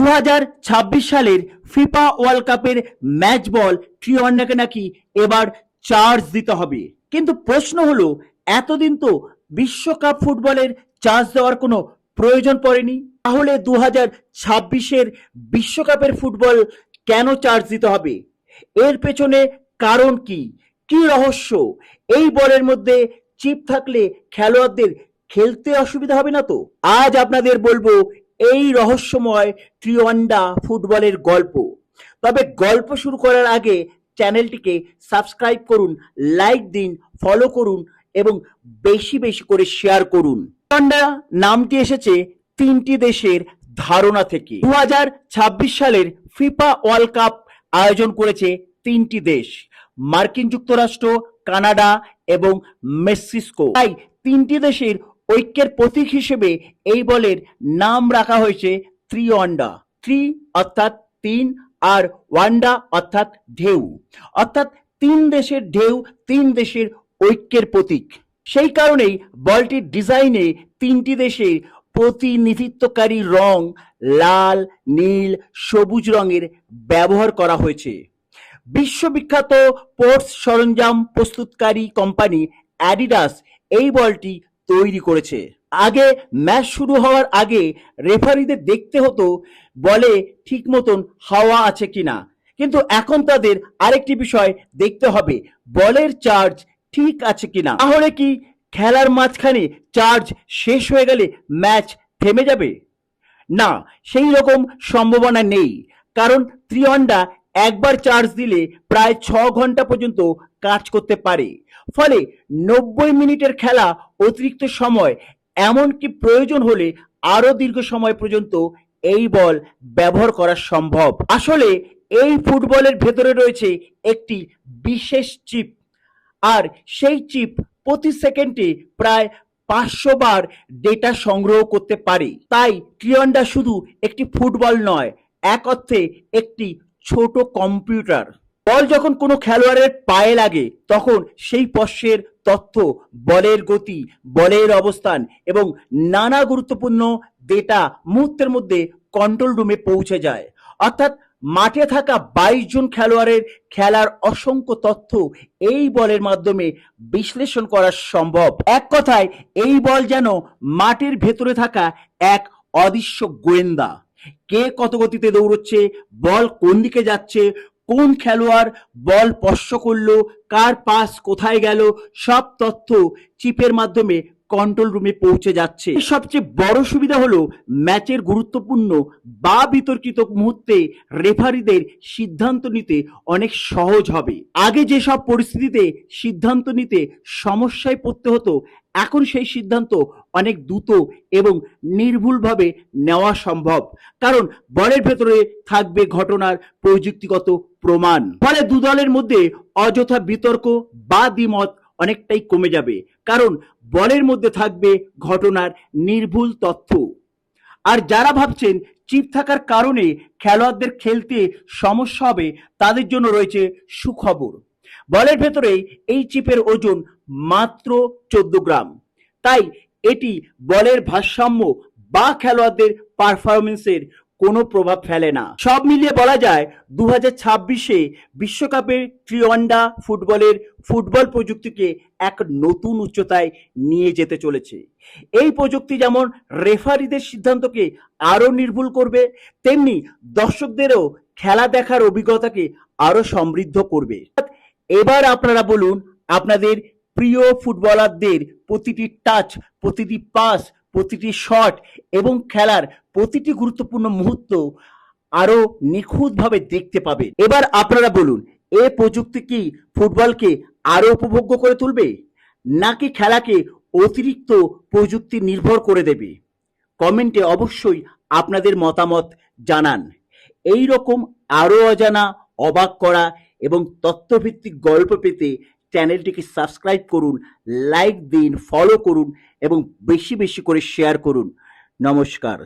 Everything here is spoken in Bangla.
2026 সালের ফিফা ওয়ার্ল্ড কাপের ম্যাচ বল ট্রিওয়ান্ডাকে নাকি এবার চার্জ দিতে হবে। কিন্তু প্রশ্ন হলো, এতদিন তো বিশ্বকাপ ফুটবলের চার্জ দেওয়ার কোনো প্রয়োজন পড়েনি, তাহলে 2026-এর বিশ্বকাপের ফুটবল কেন চার্জ দিতে হবে? এর পেছনে কারণ কি, কি রহস্য? এই বলের মধ্যে চিপ থাকলে খেলোয়াড়দের খেলতে অসুবিধা হবে না তো? আজ আপনাদের বলবো এই রহস্যময় ট্রিওয়ান্ডা ফুটবলের গল্প। তবে গল্প শুরু করার আগে চ্যানেলটিকে সাবস্ক্রাইব করুন, লাইক দিন, ফলো করুন এবং বেশি বেশি করে শেয়ার করুন। ট্রিওয়ান্ডা নামটি এসেছে তিনটি দেশের ধারণা থেকে। 2026 সালের ফিফা ওয়ার্ল্ড কাপ আয়োজন করেছে তিনটি দেশ, মার্কিন যুক্তরাষ্ট্র, কানাডা এবং মেক্সিকো। তাই তিনটি দেশের ঐক্যের প্রতীক হিসেবে এই বলের নাম রাখা হয়েছে ত্রিওয়ান্ডা। ত্রি অর্থাৎ তিন, আর ওয়ান্ডা অর্থাৎ ঢেউ, অর্থাৎ তিন দেশের ঢেউ, তিন দেশের ঐক্যের প্রতীক। সেই কারণেই বলটির ডিজাইনে তিনটি দেশের প্রতিনিধিত্বকারী রং লাল, নীল, সবুজ রঙের ব্যবহার করা হয়েছে। বিশ্ববিখ্যাত স্পোর্টস সরঞ্জাম প্রস্তুতকারী কোম্পানি অ্যাডিডাস এই বলটি তৈরি করেছে। আগে ম্যাচ শুরু হওয়ার আগে রেফারিদের দেখতে হতো বলে ঠিক মতন হাওয়া আছে কিনা, কিন্তু এখন তাদের আরেকটি বিষয় দেখতে হবে, বলের চার্জ ঠিক আছে কিনা। তাহলে কি খেলার মাঝখানে চার্জ শেষ হয়ে গেলে ম্যাচ থেমে যাবে? না, সেই রকম সম্ভাবনা নেই, কারণ ত্রিওয়ান্ডা একবার চার্জ দিলে প্রায় 6 ঘন্টা পর্যন্ত কাজ করতে পারে। ফলে 90 মিনিটের খেলা, অতিরিক্ত সময়, এমনকি প্রয়োজন হলে আরো দীর্ঘ সময় পর্যন্ত এই বল ব্যবহার করা সম্ভব। আসলে এই ফুটবলের ভেতরে রয়েছে একটি বিশেষ চিপ, আর সেই চিপ প্রতি সেকেন্ডে প্রায় 500 বার ডেটা সংগ্রহ করতে পারে। তাই ট্রিওয়ান্ডা শুধু একটি ফুটবল নয়, এক অর্থে একটি ছোট কম্পিউটার। বল যখন কোনো খেলোয়াড়ের পায়ে লাগে তখন সেই স্পর্শের তথ্য, বলের গতি, বলের অবস্থান এবং নানা গুরুত্বপূর্ণ ডেটা মুহূর্তের মধ্যে কন্ট্রোল রুমে পৌঁছে যায়। অর্থাৎ মাঠে থাকা 22 জন খেলোয়াড়ের খেলার অসংখ্য তথ্য এই বলের মাধ্যমে বিশ্লেষণ করা সম্ভব। এক কথায় এই বল যেন মাঠের ভেতরে থাকা এক অদৃশ্য গোয়েন্দা। কে কত গতিতে দৌড়চ্ছে, বল কোন দিকে যাচ্ছে, কোন খেলোয়াড় বল স্পর্শ করলো, কার পাস কোথায় গেল, সব তথ্য চিপের মাধ্যমে কন্ট্রোল রুমে পৌঁছে যাচ্ছে। সবচেয়ে বড় সুবিধা হলো ম্যাচের গুরুত্বপূর্ণ বা বিতর্কিত মুহূর্তে রেফারিদের সিদ্ধান্ত নিতে অনেক সহজ হবে। আগে যেসব পরিস্থিতিতে সিদ্ধান্ত নিতে সমস্যায় পড়তে হতো, এখন সেই সিদ্ধান্ত অনেক দ্রুত এবং নির্ভুলভাবে নেওয়া সম্ভব, কারণ বলের ভেতরে থাকবে ঘটনার প্রযুক্তিগত প্রমাণ। ফলে দু দলের মধ্যে অযথা বিতর্ক বা দ্বিমত অনেকটাই কমে যাবে, কারণ বলের মধ্যে থাকবে ঘটনার নির্ভুল তথ্য। আর যারা ভাবছেন চিপ থাকার কারণে খেলোয়াড়দের খেলতে সমস্যা হবে, তাদের জন্য রয়েছে সুখবর। বলের ভেতরে এই চিপের ওজন মাত্র 14 গ্রাম, তাই এটি বলের ভারসাম্য বা খেলোয়াড়দের পারফরমেন্সের কোনো প্রভাব ফেলে না। সব মিলিয়ে বলা যায় 2026-এ বিশ্বকাপের ট্রিওয়ান্ডা ফুটবল প্রযুক্তিকে এক নতুন উচ্চতায় নিয়ে যেতে চলেছে। এই প্রযুক্তি যেমন রেফারিদের সিদ্ধান্তকে আরো নির্ভুল করবে, তেমনি দর্শকদেরও খেলা দেখার অভিজ্ঞতাকে আরো সমৃদ্ধ করবে। এবার আপনারা বলুন, আপনাদের প্রিয় ফুটবলারদের প্রতিটি টাচ, প্রতিটি পাস, প্রতিটি শট এবং খেলার প্রতিটি গুরুত্বপূর্ণ মুহূর্ত আরো নিখুঁতভাবে দেখতে পাবেন। এবার আপনারা বলুন, এ প্রযুক্তি কি ফুটবলকে আরো উপভোগ্য করে তুলবে, নাকি খেলাকে অতিরিক্ত প্রযুক্তি নির্ভর করে দেবে? কমেন্টে অবশ্যই আপনাদের মতামত জানান। এই রকম আরো অজানা, অবাক করা এবং তথ্যভিত্তিক গল্প পেতে চ্যানেলটিকে সাবস্ক্রাইব করুন, লাইক দিন, ফলো করুন এবং বেশি বেশি করে শেয়ার করুন। নমস্কার।